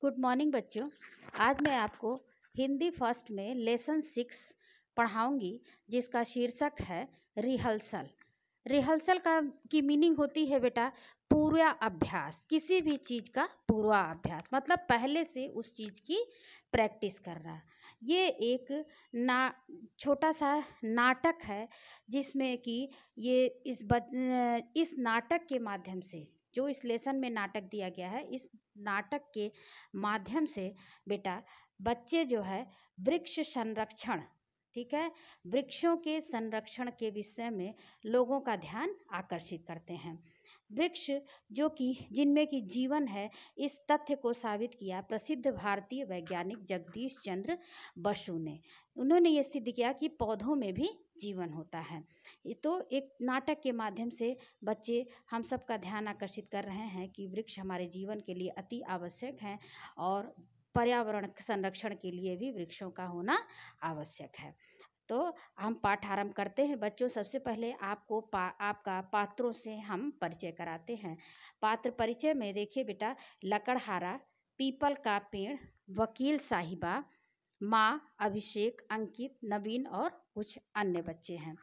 Good morning बच्चों। आज मैं आपको हिंदी फर्स्ट में लेसन 6 पढ़ाऊंगी, जिसका शीर्षक है रिहर्सल। रिहर्सल का की मीनिंग होती है बेटा पूरा अभ्यास, किसी भी चीज़ का पूरा अभ्यास मतलब पहले से उस चीज़ की प्रैक्टिस करना। ये एक ना छोटा सा नाटक है, जिसमें कि ये इस नाटक के माध्यम से, जो इस लेसन में नाटक दिया गया है, इस नाटक के माध्यम से बेटा बच्चे जो है वृक्ष संरक्षण, ठीक है, वृक्षों के संरक्षण के विषय में लोगों का ध्यान आकर्षित करते हैं। वृक्ष जो कि जिनमें की जीवन है, इस तथ्य को साबित किया प्रसिद्ध भारतीय वैज्ञानिक जगदीश चंद्र बसु ने। उन्होंने ये सिद्ध किया कि पौधों में भी जीवन होता है। तो एक नाटक के माध्यम से बच्चे हम सब का ध्यान आकर्षित कर रहे हैं कि वृक्ष हमारे जीवन के लिए अति आवश्यक है और पर्यावरण संरक्षण के लिए भी वृक्षों का होना आवश्यक है। तो हम पाठ आरंभ करते हैं बच्चों। सबसे पहले आपको आपका पात्रों से हम परिचय कराते हैं। पात्र परिचय में देखिए बेटा, लकड़हारा, पीपल का पेड़, वकील साहिबा, माँ, अभिषेक, अंकित, नवीन और कुछ अन्य बच्चे हैं।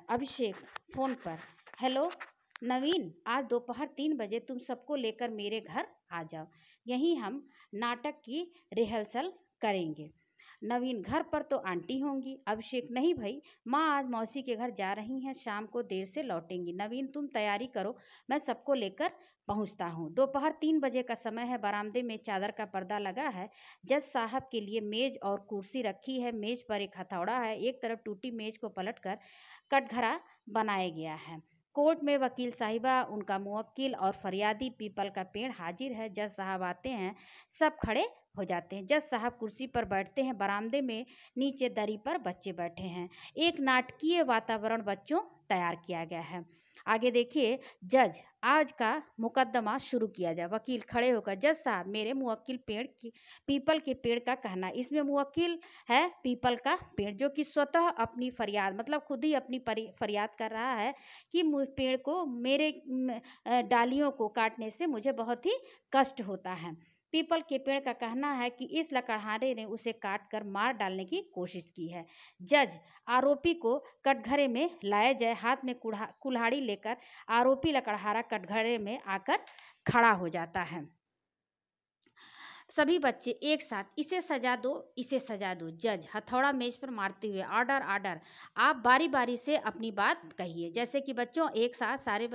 अभिषेक फ़ोन पर, हेलो नवीन, आज दोपहर 3 बजे तुम सबको लेकर मेरे घर आ जाओ, यहीं हम नाटक की रिहर्सल करेंगे। नवीन, घर पर तो आंटी होंगी। अभिषेक, नहीं भाई, माँ आज मौसी के घर जा रही हैं, शाम को देर से लौटेंगी। नवीन, तुम तैयारी करो, मैं सबको लेकर पहुँचता हूँ। दोपहर 3 बजे का समय है, बरामदे में चादर का पर्दा लगा है, जज साहब के लिए मेज और कुर्सी रखी है, मेज पर एक हथौड़ा है, एक तरफ टूटी मेज को पलटकर कटघरा बनाया गया है। कोर्ट में वकील साहिबा, उनका मुवक्किल और फरियादी, पीपल का पेड़ हाजिर है। जज साहब आते हैं, सब खड़े हो जाते हैं। जज साहब कुर्सी पर बैठते हैं, बरामदे में नीचे दरी पर बच्चे बैठे हैं। एक नाटकीय वातावरण बच्चों तैयार किया गया है। आगे देखिए, जज, आज का मुकदमा शुरू किया जाए। वकील खड़े होकर, जज साहब, मेरे मुवक्किल पीपल के पेड़ का कहना, इसमें मुवक्किल है पीपल का पेड़, जो कि स्वतः अपनी फरियाद मतलब खुद ही अपनी फरियाद कर रहा है कि पेड़ को मेरे डालियों को काटने से मुझे बहुत ही कष्ट होता है। पीपल के पेड़ का कहना है कि इस लकड़हारे ने उसे काट कर मार डालने की कोशिश की है। जज, आरोपी को कटघरे में लाया जाए। हाथ में कुल्हाड़ी लेकर आरोपी लकड़हारा कटघरे में आकर खड़ा हो जाता है। सभी बच्चे एक साथ, इसे सजा दो, इसे सजा दो। जज हथौड़ा मेज पर मारते हुए, ऑर्डर ऑर्डर, आप बारी बारी से अपनी बात कहिए। जैसे कि बच्चों एक साथ सारे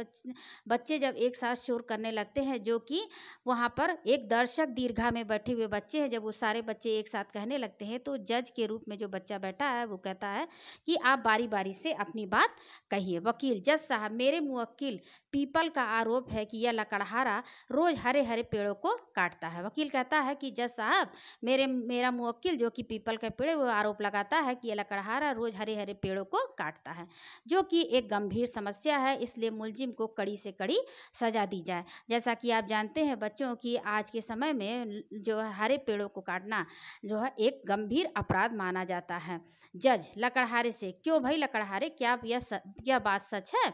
बच्चे जब एक साथ शोर करने लगते हैं, जो कि वहाँ पर एक दर्शक दीर्घा में बैठे हुए बच्चे हैं, जब वो सारे बच्चे एक साथ कहने लगते हैं, तो जज के रूप में जो बच्चा बैठा है वो कहता है कि आप बारी बारी से अपनी बात कहिए। वकील, जज साहब, मेरे मुवक्किल पीपल का आरोप है कि यह लकड़हारा रोज हरे हरे पेड़ों को काटता है। वकील कहता है कि जज साहब, मेरा मुवक्किल जो कि पीपल का पेड़, वो आरोप लगाता है कि यह लकड़हारा रोज हरे हरे पेड़ों को काटता है, जो कि एक गंभीर समस्या है, इसलिए मुलजिम को कड़ी से कड़ी सजा दी जाए। जैसा कि आप जानते हैं बच्चों कि आज के समय में जो है हरे पेड़ों को काटना जो है एक गंभीर अपराध माना जाता है। जज लकड़हारे से, क्यों भाई लकड़हारे, क्या यह बात सच है?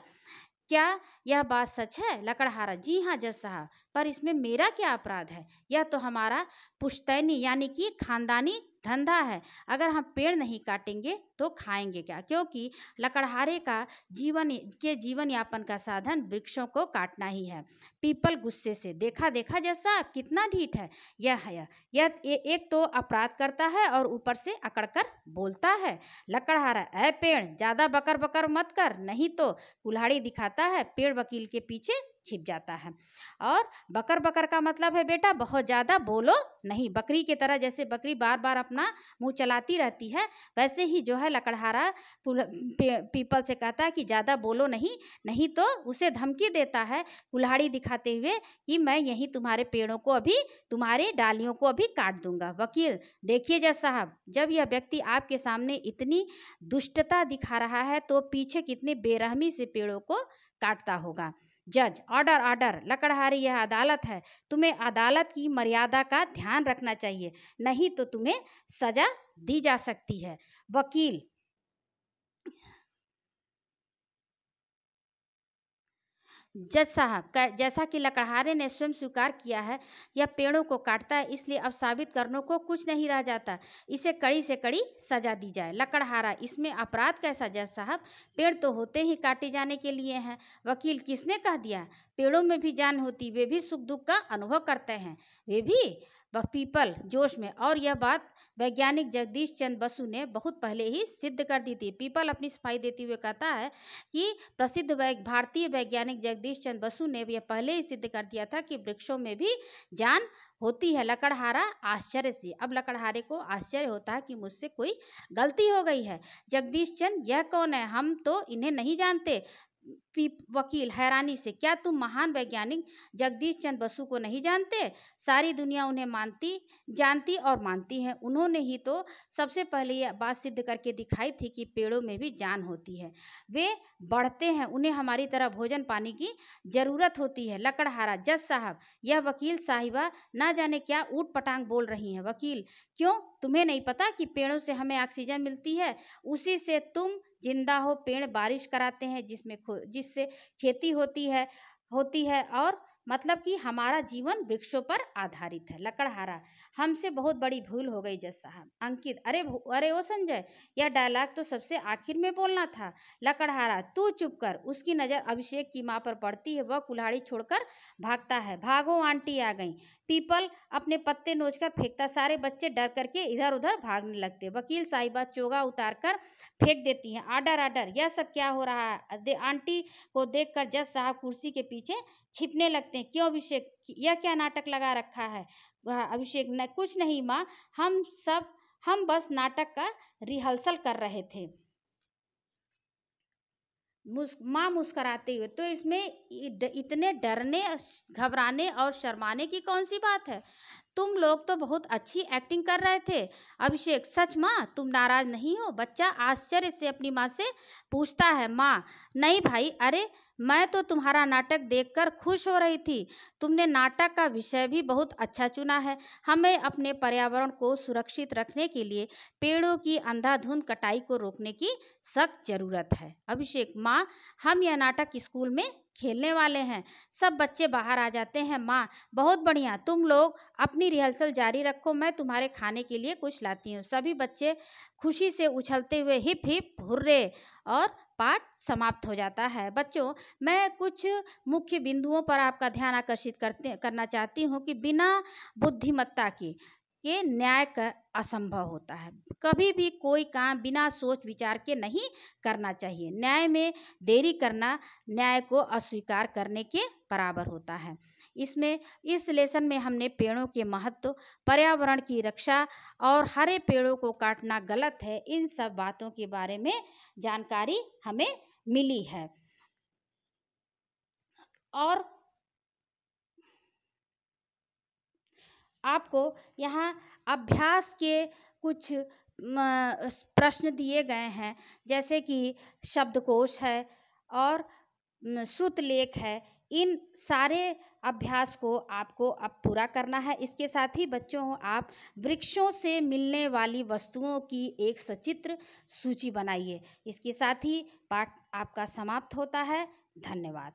क्या यह बात सच है? लकड़हारा, जी हाँ जज साहब, पर इसमें मेरा क्या अपराध है? यह तो हमारा पुश्तैनी यानी कि खानदानी धंधा है। अगर हम पेड़ नहीं काटेंगे तो खाएंगे क्या? क्योंकि लकड़हारे का जीवन यापन का साधन वृक्षों को काटना ही है। पीपल गुस्से से, देखा देखा जज साहब, कितना ढीठ है यह एक तो अपराध करता है और ऊपर से अकड़ कर बोलता है। लकड़हारा, ऐ पेड़, ज्यादा बकर बकर मत कर, नहीं तो। कुल्हाड़ी दिखाता है, पेड़ वकील के पीछे छिप जाता है। और बकर बकर का मतलब है बेटा बहुत ज़्यादा बोलो नहीं, बकरी की तरह, जैसे बकरी बार बार अपना मुंह चलाती रहती है, वैसे ही जो है लकड़हारा पीपल से कहता है कि ज़्यादा बोलो नहीं, नहीं तो उसे धमकी देता है कुल्हाड़ी दिखाते हुए कि मैं यही तुम्हारे पेड़ों को अभी, तुम्हारे डालियों को अभी काट दूंगा। वकील, देखिए जज साहब, जब यह व्यक्ति आपके सामने इतनी दुष्टता दिखा रहा है तो पीछे कितने बेरहमी से पेड़ों को काटता होगा। जज, ऑर्डर ऑर्डर, लकड़हारी यह अदालत है, तुम्हें अदालत की मर्यादा का ध्यान रखना चाहिए, नहीं तो तुम्हें सजा दी जा सकती है। वकील, जज साहब, जैसा कि लकड़हारे ने स्वयं स्वीकार किया है, यह पेड़ों को काटता है, इसलिए अब साबित करने को कुछ नहीं रह जाता। इसे कड़ी से कड़ी सजा दी जाए। लकड़हारा, इसमें अपराध कैसा जज साहब? पेड़ तो होते ही काटे जाने के लिए हैं। वकील, किसने कह दिया? पेड़ों में भी जान होती, वे भी सुख दुख का अनुभव करते हैं, वे भी। वह पीपल जोश में, और यह बात वैज्ञानिक जगदीश चंद्र बसु ने बहुत पहले ही सिद्ध कर दी थी। पीपल अपनी सफाई देते हुए कहता है कि प्रसिद्ध भारतीय वैज्ञानिक जगदीश चंद्र बसु ने यह पहले ही सिद्ध कर दिया था कि वृक्षों में भी जान होती है। लकड़हारा आश्चर्य से, अब लकड़हारे को आश्चर्य होता है कि मुझसे कोई गलती हो गई है। जगदीश चंद्र, यह कौन है? हम तो इन्हें नहीं जानते। वकील हैरानी से, क्या तुम महान वैज्ञानिक जगदीश चंद्र बसु को नहीं जानते? सारी दुनिया उन्हें जानती और मानती है। उन्होंने ही तो सबसे पहले यह बात सिद्ध करके दिखाई थी कि पेड़ों में भी जान होती है, वे बढ़ते हैं, उन्हें हमारी तरह भोजन पानी की जरूरत होती है। लकड़हारा, जज साहब, यह वकील साहिबा ना जाने क्या ऊट पटांग बोल रही हैं। वकील, क्यों, तुम्हें नहीं पता कि पेड़ों से हमें ऑक्सीजन मिलती है? उसी से तुम जिंदा हो। पेड़ बारिश कराते हैं, जिससे खेती होती है और मतलब कि हमारा जीवन वृक्षों पर आधारित है। लकड़हारा, हमसे बहुत बड़ी भूल हो गई जज साहब। अंकित, अरे ओ संजय, यह डायलॉग तो सबसे आखिर में बोलना था। लकड़हारा, तू चुप कर। उसकी नज़र अभिषेक की माँ पर पड़ती है, वह कुल्हाड़ी छोड़कर भागता है। भागो, आंटी आ गई। पीपल अपने पत्ते नोचकर फेंकता, सारे बच्चे डर करके इधर उधर भागने लगते। वकील साहिबा चोगा उतारकर फेंक देती हैं। आर्डर आर्डर, यह सब क्या हो रहा है? आंटी को देखकर जज साहब कुर्सी के पीछे छिपने लगते हैं। क्यों अभिषेक, यह क्या नाटक लगा रखा है? अभिषेक, न कुछ नहीं माँ, हम बस नाटक का रिहर्सल कर रहे थे। माँ मुस्कराते हुए, तो इसमें इतने डरने, घबराने और शर्माने की कौन सी बात है? तुम लोग तो बहुत अच्छी एक्टिंग कर रहे थे। अभिषेक, सच माँ, तुम नाराज नहीं हो? बच्चा आश्चर्य से अपनी माँ से पूछता है। माँ, नहीं भाई, अरे मैं तो तुम्हारा नाटक देखकर खुश हो रही थी। तुमने नाटक का विषय भी बहुत अच्छा चुना है। हमें अपने पर्यावरण को सुरक्षित रखने के लिए पेड़ों की अंधाधुंध कटाई को रोकने की सख्त जरूरत है। अभिषेक, माँ, हम यह नाटक स्कूल में खेलने वाले हैं। सब बच्चे बाहर आ जाते हैं। माँ, बहुत बढ़िया, तुम लोग अपनी रिहर्सल जारी रखो, मैं तुम्हारे खाने के लिए कुछ लाती हूँ। सभी बच्चे खुशी से उछलते हुए हिप हिप हुर्रे, और पाठ समाप्त हो जाता है। बच्चों, मैं कुछ मुख्य बिंदुओं पर आपका ध्यान आकर्षित करना चाहती हूँ कि बिना बुद्धिमत्ता के ये न्याय का असंभव होता है। कभी भी कोई काम बिना सोच विचार के नहीं करना चाहिए। न्याय में देरी करना न्याय को अस्वीकार करने के बराबर होता है। इस लेसन में हमने पेड़ों के महत्व, पर्यावरण की रक्षा और हरे पेड़ों को काटना गलत है, इन सब बातों के बारे में जानकारी हमें मिली है। और आपको यहाँ अभ्यास के कुछ प्रश्न दिए गए हैं, जैसे कि शब्दकोश है और श्रुत लेख है। इन सारे अभ्यास को आपको अब पूरा करना है। इसके साथ ही बच्चों, आप वृक्षों से मिलने वाली वस्तुओं की एक सचित्र सूची बनाइए। इसके साथ ही पाठ आपका समाप्त होता है। धन्यवाद।